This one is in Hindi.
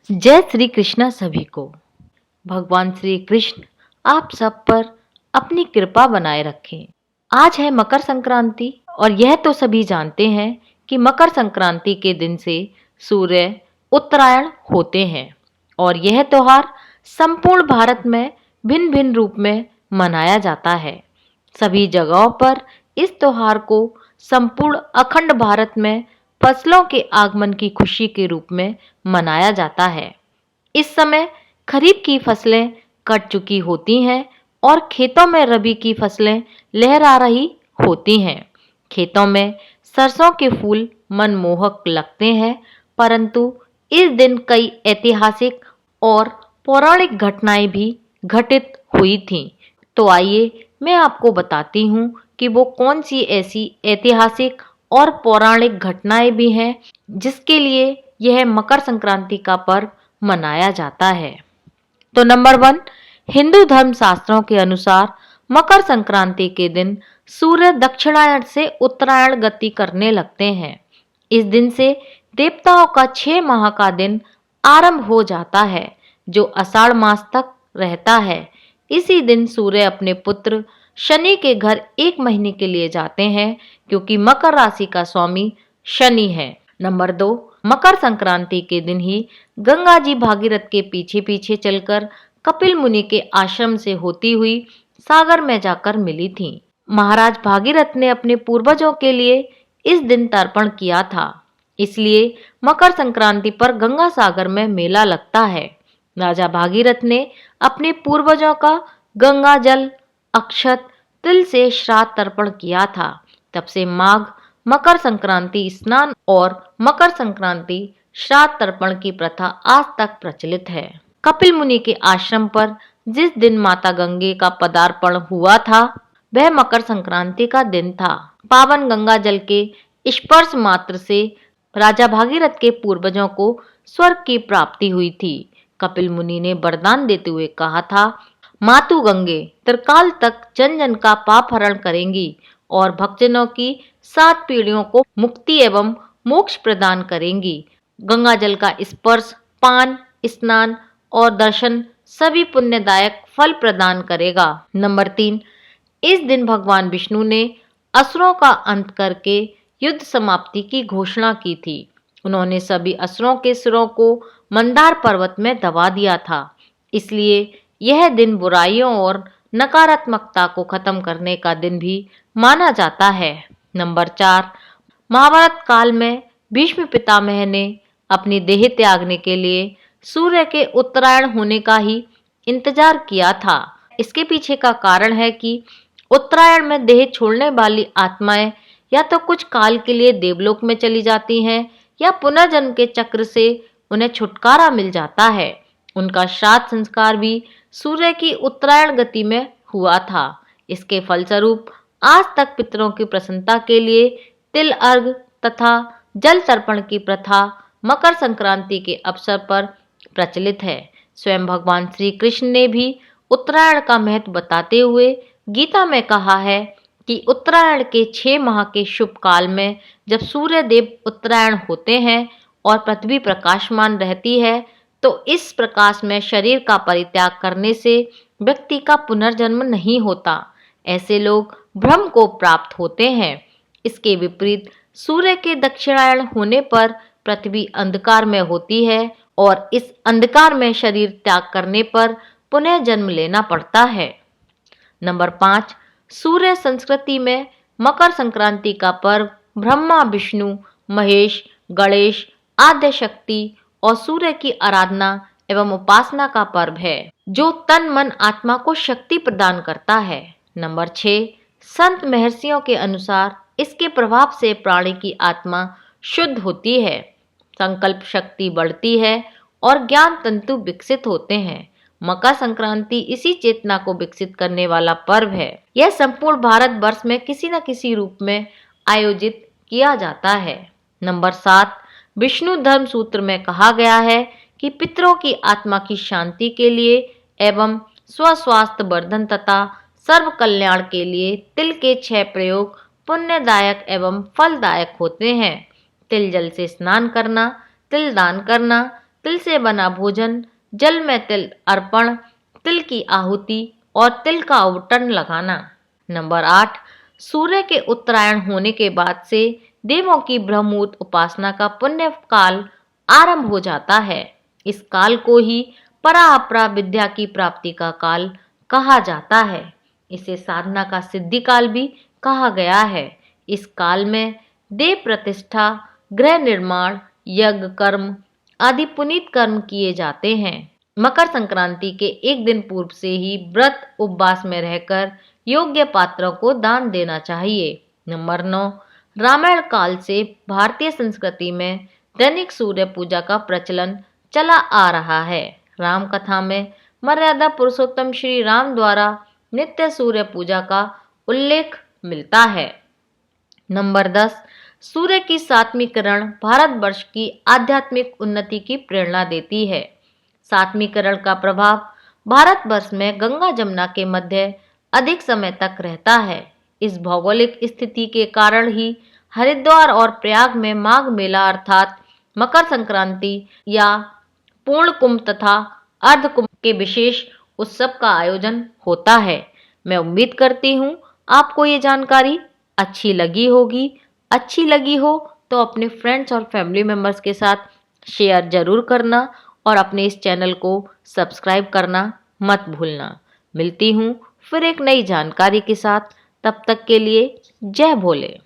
जय श्री कृष्णा सभी को। भगवान श्री कृष्ण आप सब पर अपनी कृपा बनाए रखें। आज है मकर संक्रांति और यह तो सभी जानते हैं कि मकर संक्रांति के दिन से सूर्य उत्तरायण होते हैं और यह त्योहार संपूर्ण भारत में भिन्न भिन्न रूप में मनाया जाता है। सभी जगहों पर इस त्योहार को संपूर्ण अखंड भारत में फसलों के आगमन की खुशी के रूप में मनाया जाता है। इस समय खरीफ की फसलें कट चुकी होती हैं और खेतों में रबी की फसलें लहरा रही होती हैं। खेतों में सरसों के फूल मनमोहक लगते हैं, परंतु इस दिन कई ऐतिहासिक और पौराणिक घटनाएं भी घटित हुई थीं। तो आइए मैं आपको बताती हूँ कि वो कौन सी ऐसी ऐतिहासिक और पौराणिक घटनाएं भी हैं जिसके लिए यह मकर संक्रांति का पर्व मनाया जाता है। तो नंबर 1, हिंदू धर्म शास्त्रों के अनुसार मकर संक्रांति के दिन सूर्य दक्षिणायन से उत्तरायण गति करने लगते हैं। इस दिन से देवताओं का 6 माह का दिन आरंभ हो जाता है, जो आषाढ़ मास तक रहता है। इसी दिन सूर्य अपने पुत्र शनि के घर 1 महीने के लिए जाते हैं, क्योंकि मकर राशि का स्वामी शनि है। नंबर 2, मकर संक्रांति के दिन ही गंगा जी भागीरथ के पीछे पीछे चलकर कपिल मुनि के आश्रम से होती हुई सागर में जाकर मिली थीं। महाराज भागीरथ ने अपने पूर्वजों के लिए इस दिन तर्पण किया था, इसलिए मकर संक्रांति पर गंगा सागर में मेला लगता है। राजा भागीरथ ने अपने पूर्वजों का गंगा जल, अक्षत, तिल से श्राद्ध तर्पण किया था। तब से माघ मकर संक्रांति स्नान और मकर संक्रांति श्राद्ध तर्पण की प्रथा आज तक प्रचलित है। कपिल मुनि के आश्रम पर जिस दिन माता गंगे का पदार्पण हुआ था, वह मकर संक्रांति का दिन था। पावन गंगा जल के स्पर्श मात्र से राजा भागीरथ के पूर्वजों को स्वर्ग की प्राप्ति हुई थी। कपिल मुनि ने वरदान देते हुए कहा था, मातु गंगे त्रिकाल तक जन जन का पाप हरण करेंगी और भक्तजनों की 7 पीढ़ियों को मुक्ति एवं मोक्ष प्रदान करेंगी। गंगा जल का स्पर्श, पान, स्नान और दर्शन सभी पुण्यदायक फल प्रदान करेगा। नंबर 3, इस दिन भगवान विष्णु ने असुरों का अंत करके युद्ध समाप्ति की घोषणा की थी। उन्होंने सभी असुरों के सिरों को मंदार पर्वत में दबा दिया था। इसलिए यह दिन बुराइयों और नकारात्मकता को खत्म करने का दिन भी माना जाता है। नंबर 4, महाभारत काल में भीष्म पितामह ने अपनी देह त्यागने के लिए सूर्य के उत्तरायण होने का ही इंतजार किया था। इसके पीछे का कारण है कि उत्तरायण में देह छोड़ने वाली आत्माएं या तो कुछ काल के लिए देवलोक में चली जाती हैं या पुनर्जन्म के चक्र से उन्हें छुटकारा मिल जाता है। उनका श्राद्ध संस्कार भी सूर्य की उत्तरायण गति में हुआ था। इसके फलस्वरूप आज तक पितरों की प्रसन्नता के लिए तिल अर्घ तथा जल तर्पण की प्रथा मकर संक्रांति के अवसर पर प्रचलित है। स्वयं भगवान श्री कृष्ण ने भी उत्तरायण का महत्व बताते हुए गीता में कहा है कि उत्तरायण के 6 माह के शुभ काल में जब सूर्य देव उत्तरायण होते हैं और पृथ्वी प्रकाशमान रहती है, तो इस प्रकाश में शरीर का परित्याग करने से व्यक्ति का पुनर्जन्म नहीं होता। ऐसे लोग ब्रह्म को प्राप्त होते हैं। इसके विपरीत सूर्य के दक्षिणायन होने पर पृथ्वी अंधकार में होती है और इस अंधकार में शरीर त्याग करने पर पुनः जन्म लेना पड़ता है। नंबर 5, सूर्य संस्कृति में मकर संक्रांति का पर्व ब्रह्मा, विष्णु, महेश, गणेश, आद्य शक्ति और सूर्य की आराधना एवं उपासना का पर्व है, जो तन मन आत्मा को शक्ति प्रदान करता है। नंबर 6, संत महर्षियों के अनुसार इसके प्रभाव से प्राणी की आत्मा शुद्ध होती है, संकल्प शक्ति बढ़ती है और ज्ञान तंतु विकसित होते हैं। मकर संक्रांति इसी चेतना को विकसित करने वाला पर्व है। यह संपूर्ण भारत वर्ष में किसी न किसी रूप में आयोजित किया जाता है। नंबर 7, विष्णु धर्म सूत्र में कहा गया है कि पितरों की आत्मा की शांति के लिए एवं स्वस्वास्थ्य वर्धन तथा सर्व कल्याण के लिए तिल के 6 प्रयोग पुण्यदायक एवं फलदायक होते हैं। तिल जल से स्नान करना, तिल दान करना, तिल से बना भोजन, जल में तिल अर्पण, तिल की आहुति और तिल का अवटन लगाना। नंबर 8, सूर्य के उत्तरायण होने के बाद से देवों की ब्रह्ममुहूर्त उपासना का पुण्य काल आरंभ हो जाता है। इस काल को ही पराअपरा विद्या की प्राप्ति का काल कहा जाता है। इसे साधना का सिद्धि काल भी कहा गया है। इस काल में देव प्रतिष्ठा, गृह निर्माण, यज्ञ कर्म आदि पुनीत कर्म किए जाते हैं। मकर संक्रांति के एक दिन पूर्व से ही व्रत उपवास में रहकर योग्य पात्रों को दान देना चाहिए। नंबर 9, रामायण काल से भारतीय संस्कृति में दैनिक सूर्य पूजा का प्रचलन चला आ रहा है। राम कथा में मर्यादा पुरुषोत्तम श्री राम द्वारा नित्य सूर्य पूजा का उल्लेख मिलता है। नंबर 10, सूर्य की 7वीं किरण भारतवर्ष की आध्यात्मिक उन्नति की प्रेरणा देती है। 7वीं किरण का प्रभाव भारतवर्ष में गंगा जमुना के मध्य अधिक समय तक रहता है। इस भौगोलिक स्थिति के कारण ही हरिद्वार और प्रयाग में माघ मेला अर्थात मकर संक्रांति या पूर्ण कुंभ तथा अर्ध कुंभ के विशेष उत्सव का आयोजन होता है। मैं उम्मीद करती हूँ आपको ये जानकारी अच्छी लगी होगी। अच्छी लगी हो तो अपने फ्रेंड्स और फैमिली मेम्बर्स के साथ शेयर जरूर करना और अपने इस चैनल को सब्सक्राइब करना मत भूलना। मिलती हूँ फिर एक नई जानकारी के साथ, तब तक के लिए जय भोले।